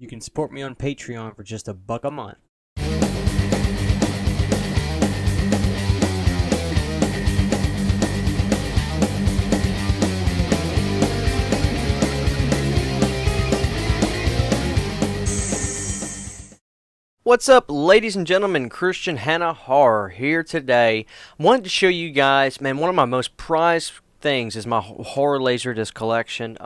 You can support me on Patreon for just $1 a month. What's up, ladies and gentlemen? Christian Hannah Horror here today. I wanted to show you guys, man, one of my most prized things is my horror Laserdisc collection.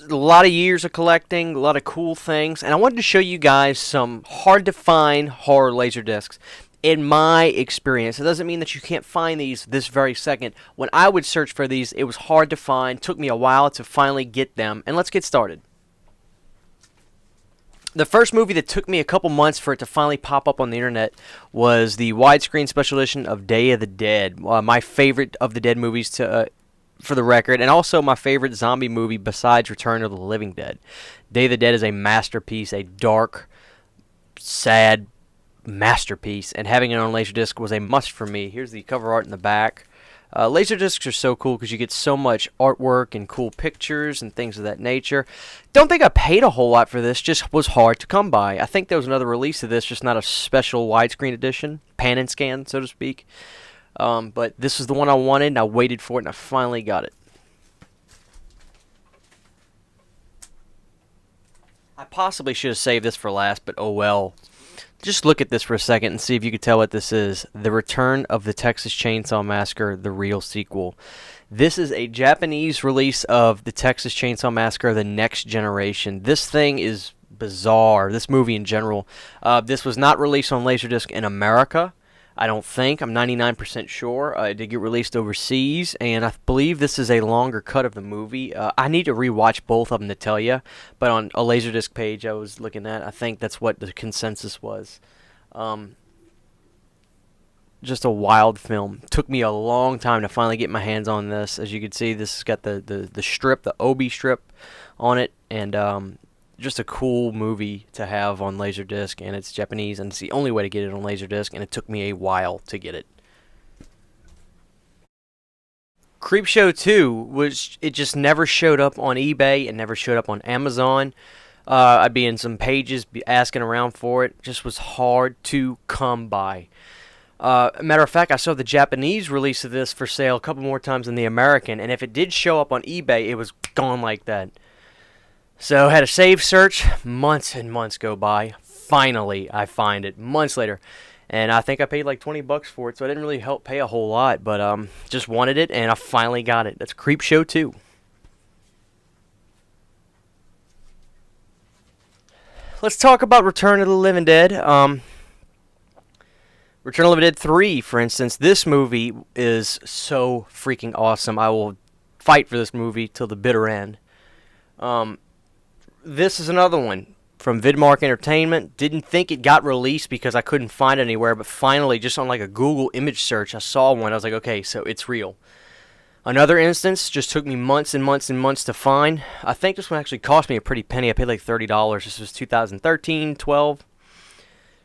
A lot of years of collecting, a lot of cool things, and I wanted to show you guys some hard-to-find horror Laserdiscs. In my experience, it doesn't mean that you can't find these this very second. When I would search for these, it was hard to find. Took me a while to finally get them, and let's get started. The first movie that took me a couple months for it to finally pop up on the internet was the widescreen special edition of Day of the Dead. My favorite of the Dead movies, for the record, and also my favorite zombie movie besides Return of the Living Dead. Day of the Dead is a masterpiece, a dark, sad masterpiece, and having it on Laserdisc was a must for me. Here's the cover art in the back. Laserdiscs are so cool because you get so much artwork and cool pictures and things of that nature. Don't think I paid a whole lot for this, just was hard to come by. I think there was another release of this, just not a special widescreen edition, pan and scan, so to speak. But this is the one I wanted, and I waited for it, and I finally got it. I possibly should have saved this for last, but oh well. Just look at this for a second and see if you can tell what this is. The Return of the Texas Chainsaw Massacre, the real sequel. This is a Japanese release of the Texas Chainsaw Massacre, the next generation. This thing is bizarre, this movie in general. This was not released on Laserdisc in America, I don't think. I'm 99% sure. It did get released overseas, and I believe this is a longer cut of the movie. I need to rewatch both of them to tell you, but on a Laserdisc page I was looking at, I think that's what the consensus was. Just a wild film. Took me a long time to finally get my hands on this. As you can see, this has got the strip, the Obi strip on it, and just a cool movie to have on Laserdisc, and it's Japanese, and it's the only way to get it on Laserdisc, and it took me a while to get it. Creepshow 2 it just never showed up on eBay, it never showed up on Amazon. I'd be in some pages asking around for it. Just was hard to come by. Matter of fact, I saw the Japanese release of this for sale a couple more times than the American, and if it did show up on eBay, it was gone like that. So, had a save search, months and months go by. Finally, I find it, months later. And I think I paid like $20 for it, so I didn't really help pay a whole lot, but just wanted it, and I finally got it. That's Creepshow 2. Let's talk about Return of the Living Dead. Return of the Living Dead 3, for instance. This movie is so freaking awesome. I will fight for this movie till the bitter end. This is another one from Vidmark Entertainment. Didn't think it got released because I couldn't find it anywhere, but finally, just on like a Google image search, I saw one. I was like, okay, so it's real. Another instance, just took me months and months and months to find. I think this one actually cost me a pretty penny. I paid like $30. This was 2013, 12.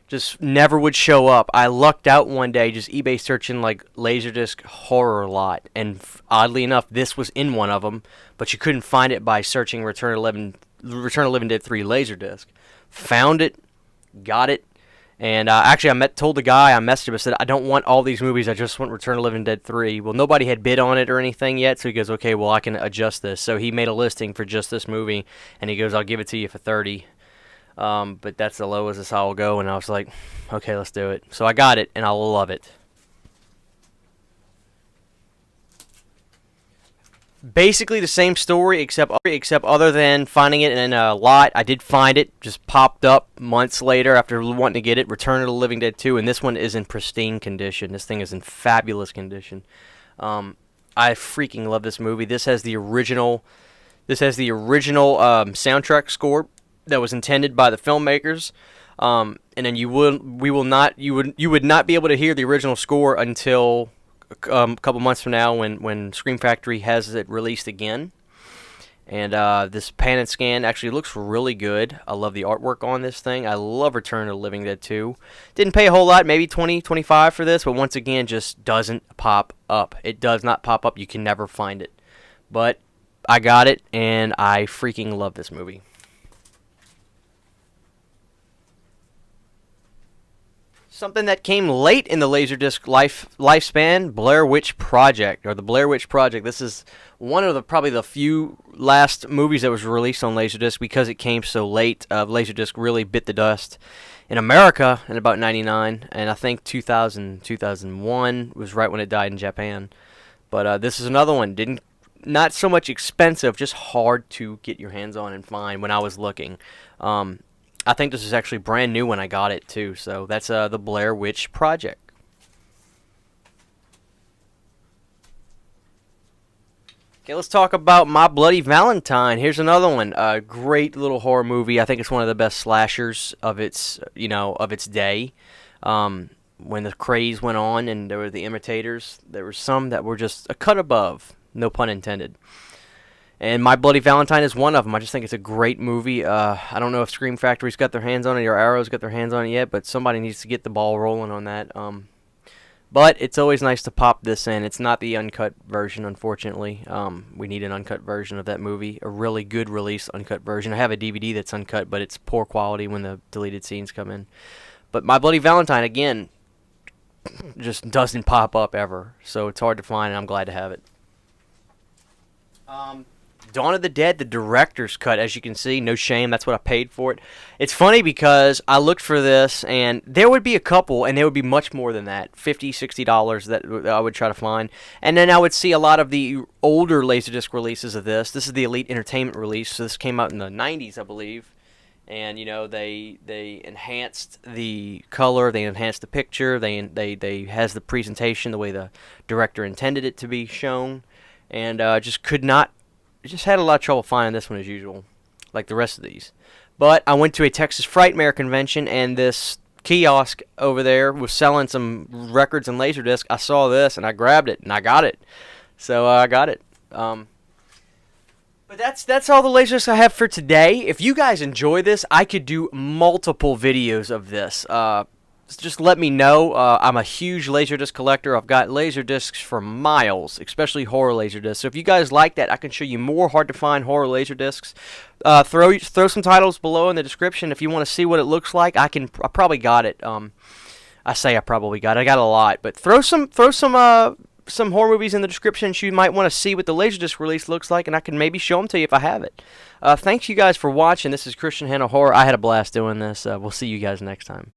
Just never would show up. I lucked out one day just eBay searching like Laserdisc horror lot, and oddly enough, this was in one of them, but you couldn't find it by searching Return of the Living Dead 3 Laserdisc. Found it, got it, and actually told the guy, I messaged him, I said, I don't want all these movies, I just want Return of the Living Dead 3. Well, nobody had bid on it or anything yet, so he goes, okay, well, I can adjust this. So he made a listing for just this movie, and he goes, I'll give it to you for $30. But that's the lowest this all will go, and I was like, okay, let's do it. So I got it, and I love it. Basically the same story, except other than finding it in a lot. I did find it, just popped up months later after wanting to get it. Return of the Living Dead 2, and this one is in pristine condition. This thing is in fabulous condition. I freaking love this movie. This has the original soundtrack score that was intended by the filmmakers, and then you would not be able to hear the original score until a couple months from now when Scream Factory has it released again. And this pan and scan actually looks really good. I love the artwork on this thing. I love Return of the Living Dead 2. Didn't pay a whole lot, maybe $20, $25 for this, but once again, just doesn't pop up. It does not pop up. You can never find it. But I got it, and I freaking love this movie. Something that came late in the Laserdisc lifespan, Blair Witch Project, or the Blair Witch Project. This is one of the probably the few last movies that was released on Laserdisc because it came so late. Laserdisc really bit the dust in America in about 99, and I think 2000, 2001 was right when it died in Japan. But this is another one. Not so much expensive, just hard to get your hands on and find when I was looking. I think this is actually brand new when I got it too. So that's the Blair Witch Project. Okay, let's talk about My Bloody Valentine. Here's another one. A great little horror movie. I think it's one of the best slashers of its day. When the craze went on and there were the imitators, there were some that were just a cut above. No pun intended. And My Bloody Valentine is one of them. I just think it's a great movie. I don't know if Scream Factory's got their hands on it or Arrow's got their hands on it yet, but somebody needs to get the ball rolling on that. But it's always nice to pop this in. It's not the uncut version, unfortunately. We need an uncut version of that movie, a really good release uncut version. I have a DVD that's uncut, but it's poor quality when the deleted scenes come in. But My Bloody Valentine, again, just doesn't pop up ever, so it's hard to find, and I'm glad to have it. Dawn of the Dead, the director's cut, as you can see, no shame, that's what I paid for it. It's funny because I looked for this, and there would be a couple, and there would be much more than that, $50, $60 that I would try to find. And then I would see a lot of the older Laserdisc releases of this. This is the Elite Entertainment release, so this came out in the 90s, I believe. And, you know, they enhanced the color, they enhanced the picture, they has the presentation the way the director intended it to be shown. And just had a lot of trouble finding this one as usual, like the rest of these. But I went to a Texas Frightmare convention, and this kiosk over there was selling some records and Laserdisc. I saw this, and I grabbed it, and I got it. So I got it. But that's all the Laserdiscs I have for today. If you guys enjoy this, I could do multiple videos of this. Just let me know. I'm a huge Laserdisc collector. I've got Laserdiscs for miles, especially horror Laserdiscs. So if you guys like that, I can show you more hard-to-find horror Laserdiscs. Throw some titles below in the description if you want to see what it looks like. I probably got it. I say I probably got it. I got a lot, but throw some horror movies in the description you might want to see what the Laserdisc release looks like, and I can maybe show them to you if I have it. Thanks you guys for watching. This is Christian Hanna Horror. I had a blast doing this. We'll see you guys next time.